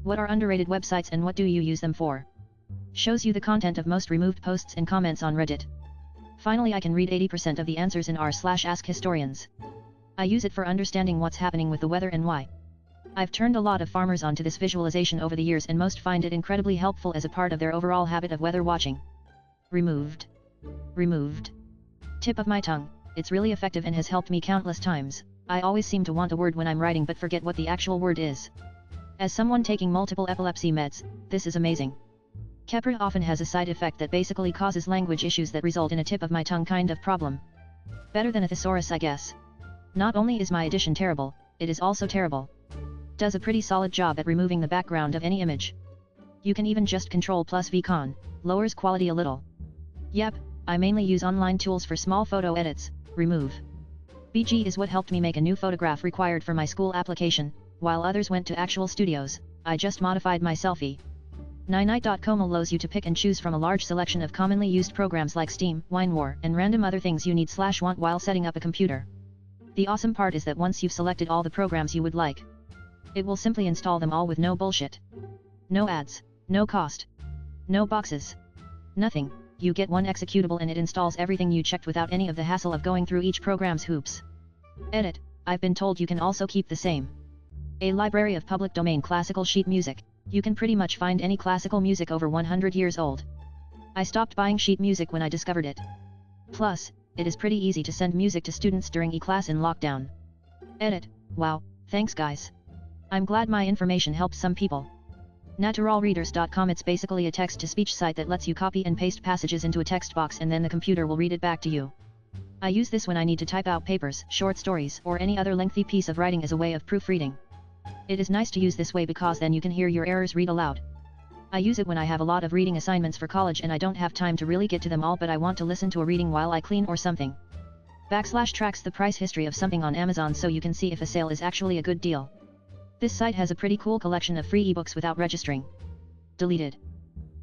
What are underrated websites and what do you use them for? Shows you the content of most removed posts and comments on Reddit. Finally, I can read 80% of the answers in r/askhistorians. I use it for understanding what's happening with the weather and why. I've turned a lot of farmers onto this visualization over the years and most find it incredibly helpful as a part of their overall habit of weather watching. Removed. Removed. Tip of my tongue, it's really effective and has helped me countless times. I always seem to want a word when I'm writing but forget what the actual word is. As someone taking multiple epilepsy meds, this is amazing. Keppra often has a side effect that basically causes language issues that result in a tip of my tongue kind of problem. Better than a thesaurus, I guess. Not only is my edition terrible, it is also terrible. Does a pretty solid job at removing the background of any image. You can even just Ctrl+V, lowers quality a little. Yep, I mainly use online tools for small photo edits. Remove. BG is what helped me make a new photograph required for my school application, while others went to actual studios. I just modified my selfie. Ninite.com allows you to pick and choose from a large selection of commonly used programs like Steam, WineWar, and random other things you need/want while setting up a computer. The awesome part is that once you've selected all the programs you would like, it will simply install them all with no bullshit. No ads, no cost, no boxes, nothing. You get one executable and it installs everything you checked without any of the hassle of going through each program's hoops. Edit. I've been told you can also keep the same. A library of public domain classical sheet music. You can pretty much find any classical music over 100 years old. I stopped buying sheet music when I discovered it. Plus, it is pretty easy to send music to students during e-class in lockdown. Edit. Wow, thanks guys. I'm glad my information helped some people. Naturalreaders.com. It's basically a text-to-speech site that lets you copy and paste passages into a text box and then the computer will read it back to you. I use this when I need to type out papers, short stories, or any other lengthy piece of writing as a way of proofreading. It is nice to use this way because then you can hear your errors read aloud. I use it when I have a lot of reading assignments for college and I don't have time to really get to them all but I want to listen to a reading while I clean or something. / tracks the price history of something on Amazon so you can see if a sale is actually a good deal. This site has a pretty cool collection of free ebooks without registering. Deleted.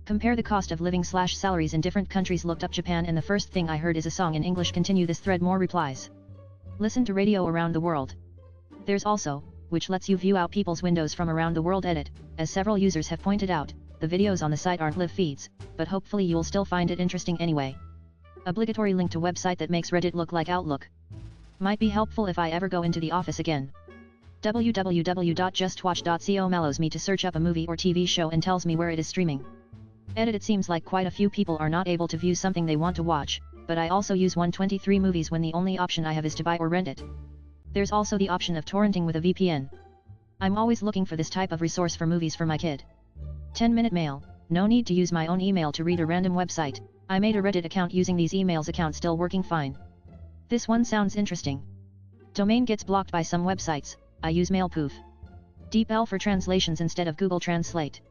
Compare the cost of living / salaries in different countries. Looked up Japan and the first thing I heard is a song in English. Continue this thread. More replies. Listen to radio around the world. There's also, which lets you view out people's windows from around the world. Edit. As several users have pointed out, the videos on the site aren't live feeds, but hopefully you'll still find it interesting anyway. Obligatory link to website that makes Reddit look like Outlook. Might be helpful if I ever go into the office again. www.justwatch.co allows me to search up a movie or TV show and tells me where it is streaming. Edit. It seems like quite a few people are not able to view something they want to watch, but I also use 123 movies when the only option I have is to buy or rent it. There's also the option of torrenting with a VPN. I'm always looking for this type of resource for movies for my kid. 10-minute mail. No need to use my own email to read a random website. I made a Reddit account using these emails. Account still working fine. This one sounds interesting. Domain gets blocked by some websites. I use MailPoof. DeepL for translations instead of Google Translate.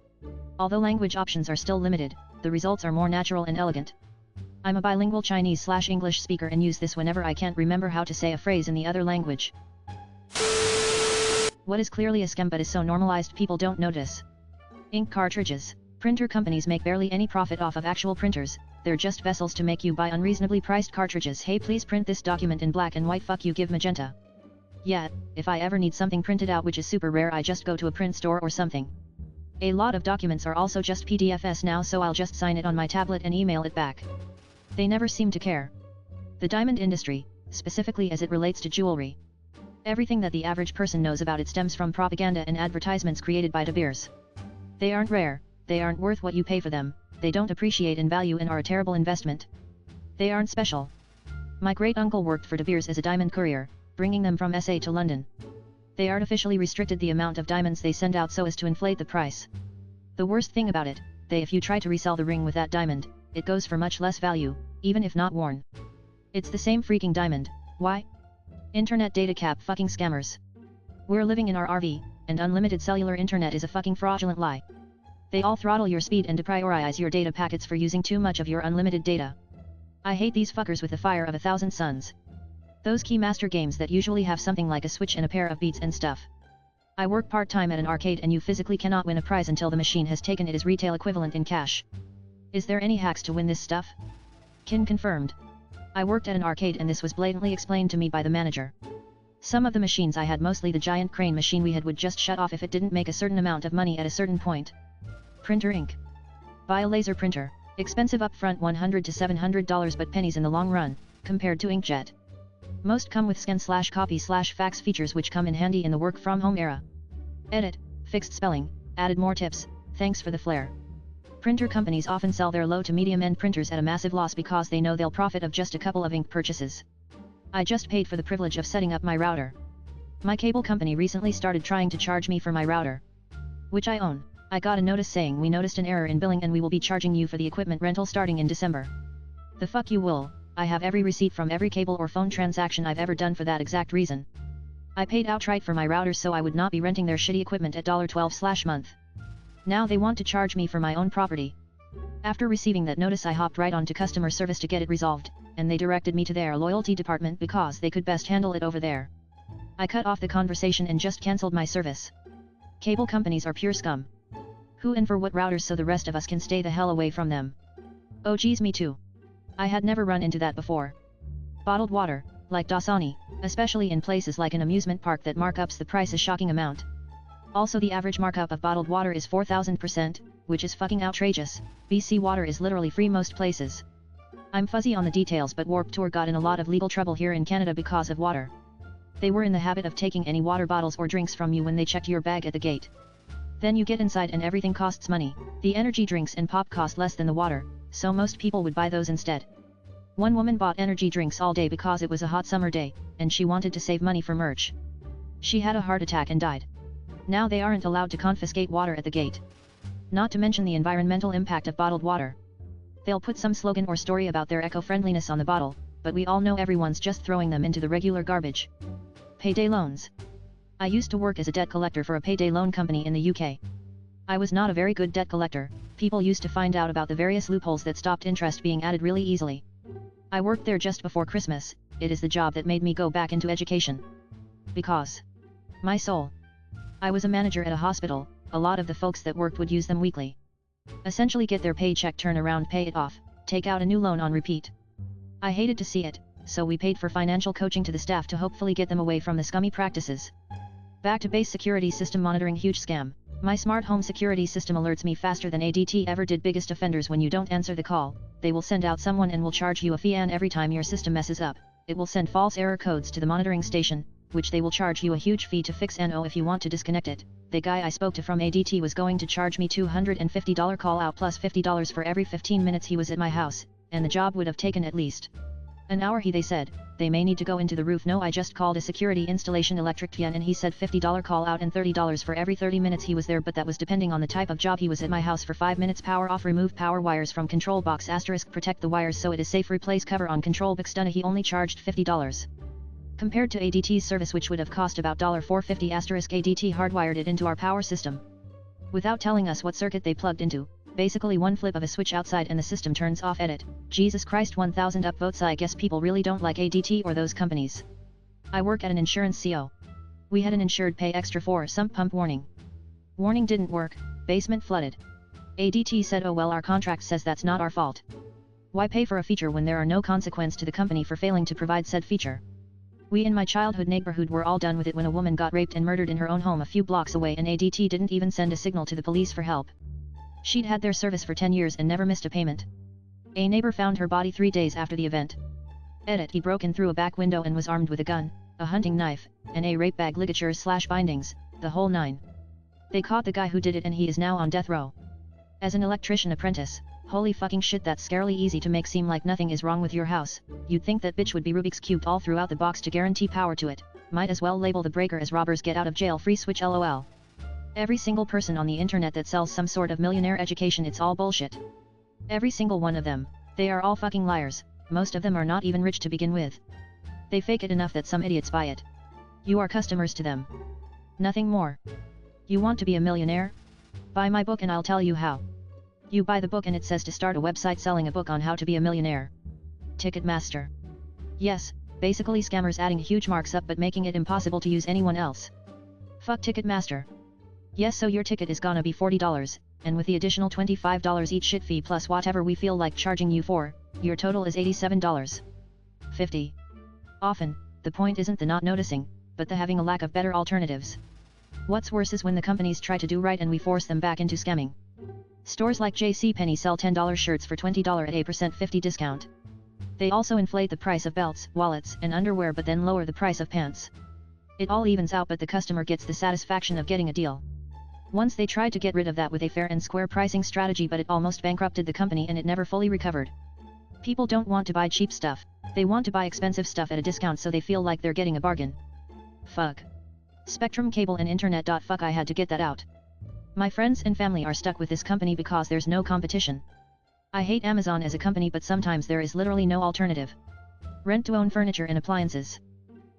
Although language options are still limited, the results are more natural and elegant. I'm a bilingual Chinese/English speaker and use this whenever I can't remember how to say a phrase in the other language. What is clearly a scam but is so normalized people don't notice. Ink cartridges. Printer companies make barely any profit off of actual printers, they're just vessels to make you buy unreasonably priced cartridges. Hey, please print this document in black and white. Fuck you, give magenta. Yeah, if I ever need something printed out, which is super rare, I just go to a print store or something. A lot of documents are also just PDFs now, so I'll just sign it on my tablet and email it back. They never seem to care. The diamond industry, specifically as it relates to jewelry. Everything that the average person knows about it stems from propaganda and advertisements created by De Beers. They aren't rare, they aren't worth what you pay for them, they don't appreciate in value and are a terrible investment. They aren't special. My great-uncle worked for De Beers as a diamond courier, bringing them from SA to London. They artificially restricted the amount of diamonds they send out so as to inflate the price. The worst thing about it, if you try to resell the ring with that diamond, it goes for much less value, even if not worn. It's the same freaking diamond. Why? Internet data cap. Fucking scammers. We're living in our RV, and unlimited cellular internet is a fucking fraudulent lie. They all throttle your speed and deprioritize your data packets for using too much of your unlimited data. I hate these fuckers with the fire of 1,000 suns. Those Keymaster games that usually have something like a Switch and a pair of Beats and stuff. I work part-time at an arcade and you physically cannot win a prize until the machine has taken its retail equivalent in cash. Is there any hacks to win this stuff? Kin confirmed. I worked at an arcade and this was blatantly explained to me by the manager. Some of the machines I had, mostly the giant crane machine we had, would just shut off if it didn't make a certain amount of money at a certain point. Printer ink. Buy a laser printer. Expensive upfront $100 to $700 but pennies in the long run, compared to inkjet. Most come with scan/copy/fax features which come in handy in the work from home era. Edit, fixed spelling, added more tips, thanks for the flair. Printer companies often sell their low to medium end printers at a massive loss because they know they'll profit of just a couple of ink purchases. I just paid for the privilege of setting up my router. My cable company recently started trying to charge me for my router, which I own. I got a notice saying, "We noticed an error in billing and we will be charging you for the equipment rental starting in December." The fuck you will. I have every receipt from every cable or phone transaction I've ever done for that exact reason. I paid outright for my routers so I would not be renting their shitty equipment at $12/month. Now they want to charge me for my own property. After receiving that notice, I hopped right on to customer service to get it resolved, and they directed me to their loyalty department because they could best handle it over there. I cut off the conversation and just cancelled my service. Cable companies are pure scum. Who and for what routers so the rest of us can stay the hell away from them? Oh geez, me too. I had never run into that before. Bottled water, like Dasani, especially in places like an amusement park that markups the price a shocking amount. Also, the average markup of bottled water is 4,000%, which is fucking outrageous. BC water is literally free most places. I'm fuzzy on the details, but Warped Tour got in a lot of legal trouble here in Canada because of water. They were in the habit of taking any water bottles or drinks from you when they checked your bag at the gate. Then you get inside and everything costs money. The energy drinks and pop cost less than the water, so most people would buy those instead. One woman bought energy drinks all day because it was a hot summer day, and she wanted to save money for merch. She had a heart attack and died. Now they aren't allowed to confiscate water at the gate. Not to mention the environmental impact of bottled water. They'll put some slogan or story about their eco-friendliness on the bottle, but we all know everyone's just throwing them into the regular garbage. Payday loans. I used to work as a debt collector for a payday loan company in the UK. I was not a very good debt collector. People used to find out about the various loopholes that stopped interest being added really easily. I worked there just before Christmas. It is the job that made me go back into education. Because my soul. I was a manager at a hospital. A lot of the folks that worked would use them weekly. Essentially get their paycheck, turn around, pay it off, take out a new loan on repeat. I hated to see it, so we paid for financial coaching to the staff to hopefully get them away from the scummy practices. Back to base security system monitoring, huge scam. My smart home security system alerts me faster than ADT ever did. Biggest offenders: when you don't answer the call, they will send out someone and will charge you a fee, and every time your system messes up, it will send false error codes to the monitoring station, which they will charge you a huge fee to fix. And oh, if you want to disconnect it, the guy I spoke to from ADT was going to charge me $250 call out plus $50 for every 15 minutes he was at my house, and the job would have taken at least an hour. They said, they may need to go into the roof. No, I just called a security installation electrician and he said $50 call out and $30 for every 30 minutes he was there, but that was depending on the type of job. He was at my house for 5 minutes. Power off, remove power wires from control box, *, protect the wires so it is safe, replace cover on control box. Done. He only charged $50. Compared to ADT's service, which would have cost about $450 *, ADT hardwired it into our power system without telling us what circuit they plugged into. Basically one flip of a switch outside and the system turns off. Edit. Jesus Christ, 1000 upvotes. I guess people really don't like ADT or those companies. I work at an insurance CO. We had an insured pay extra for sump pump warning. Warning didn't work, basement flooded. ADT said, oh well, our contract says that's not our fault. Why pay for a feature when there are no consequence to the company for failing to provide said feature? We in my childhood neighborhood were all done with it when a woman got raped and murdered in her own home a few blocks away, and ADT didn't even send a signal to the police for help. She'd had their service for 10 years and never missed a payment. A neighbor found her body 3 days after the event. Edit. He broke in through a back window and was armed with a gun, a hunting knife, and a rape bag, ligatures / bindings, the whole nine. They caught the guy who did it and he is now on death row. As an electrician apprentice, holy fucking shit, that's scarily easy to make seem like nothing is wrong with your house. You'd think that bitch would be Rubik's cubed all throughout the box to guarantee power to it. Might as well label the breaker as robbers get out of jail free switch, lol. Every single person on the internet that sells some sort of millionaire education, it's all bullshit. Every single one of them. They are all fucking liars. Most of them are not even rich to begin with. They fake it enough that some idiots buy it. You are customers to them. Nothing more. You want to be a millionaire? Buy my book and I'll tell you how. You buy the book and it says to start a website selling a book on how to be a millionaire. Ticketmaster. Yes, basically scammers adding huge marks up but making it impossible to use anyone else. Fuck Ticketmaster. Yes, so your ticket is gonna be $40, and with the additional $25 each shit fee plus whatever we feel like charging you for, your total is $87.50. Often, the point isn't the not noticing, but the having a lack of better alternatives. What's worse is when the companies try to do right and we force them back into scamming. Stores like JCPenney sell $10 shirts for $20 at a %50 discount. They also inflate the price of belts, wallets, and underwear but then lower the price of pants. It all evens out but the customer gets the satisfaction of getting a deal. Once they tried to get rid of that with a fair and square pricing strategy but it almost bankrupted the company and it never fully recovered. People don't want to buy cheap stuff, they want to buy expensive stuff at a discount so they feel like they're getting a bargain. Fuck. Spectrum Cable and Internet. Fuck, I had to get that out. My friends and family are stuck with this company because there's no competition. I hate Amazon as a company but sometimes there is literally no alternative. Rent to own furniture and appliances.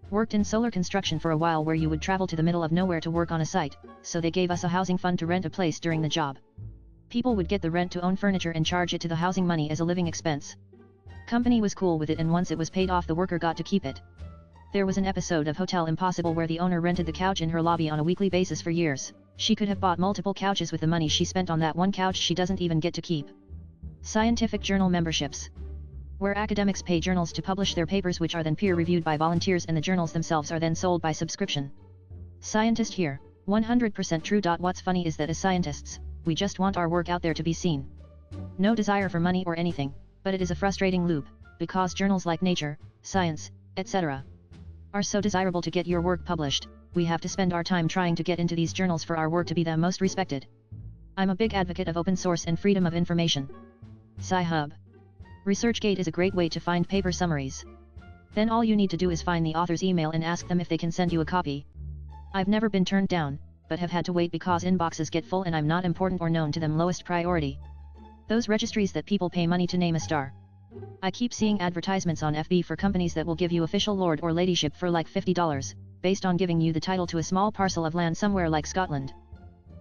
Worked in solar construction for a while where you would travel to the middle of nowhere to work on a site, so they gave us a housing fund to rent a place during the job. People would get the rent to own furniture and charge it to the housing money as a living expense. Company was cool with it and once it was paid off the worker got to keep it. There was an episode of Hotel Impossible where the owner rented the couch in her lobby on a weekly basis for years. She could have bought multiple couches with the money she spent on that one couch she doesn't even get to keep. Scientific journal memberships. Where academics pay journals to publish their papers which are then peer-reviewed by volunteers and the journals themselves are then sold by subscription. Scientist here, 100% true. What's funny is that as scientists, we just want our work out there to be seen. No desire for money or anything, but it is a frustrating loop, because journals like Nature, Science, etc. are so desirable to get your work published, we have to spend our time trying to get into these journals for our work to be the most respected. I'm a big advocate of open source and freedom of information. Sci-Hub. ResearchGate is a great way to find paper summaries. Then all you need to do is find the author's email and ask them if they can send you a copy. I've never been turned down, but have had to wait because inboxes get full and I'm not important or known to them lowest priority. Those registries that people pay money to name a star. I keep seeing advertisements on FB for companies that will give you official lord or ladyship for like $50, based on giving you the title to a small parcel of land somewhere like Scotland.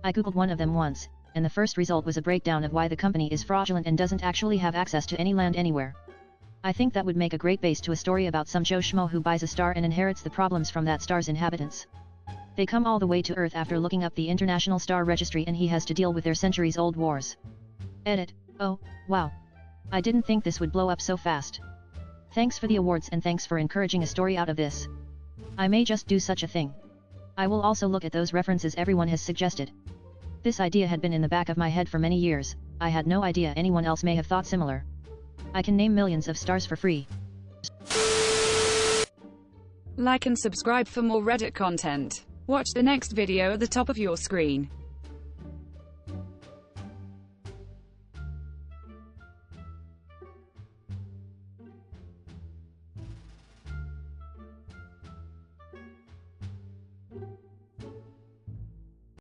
I googled one of them once, and the first result was a breakdown of why the company is fraudulent and doesn't actually have access to any land anywhere. I think that would make a great base to a story about some Joe Schmo who buys a star and inherits the problems from that star's inhabitants. They come all the way to Earth after looking up the International Star Registry and he has to deal with their centuries-old wars. Edit. Oh, wow. I didn't think this would blow up so fast. Thanks for the awards and thanks for encouraging a story out of this. I may just do such a thing. I will also look at those references everyone has suggested. This idea had been in the back of my head for many years, I had no idea anyone else may have thought similar. I can name millions of stars for free. Like and subscribe for more Reddit content. Watch the next video at the top of your screen.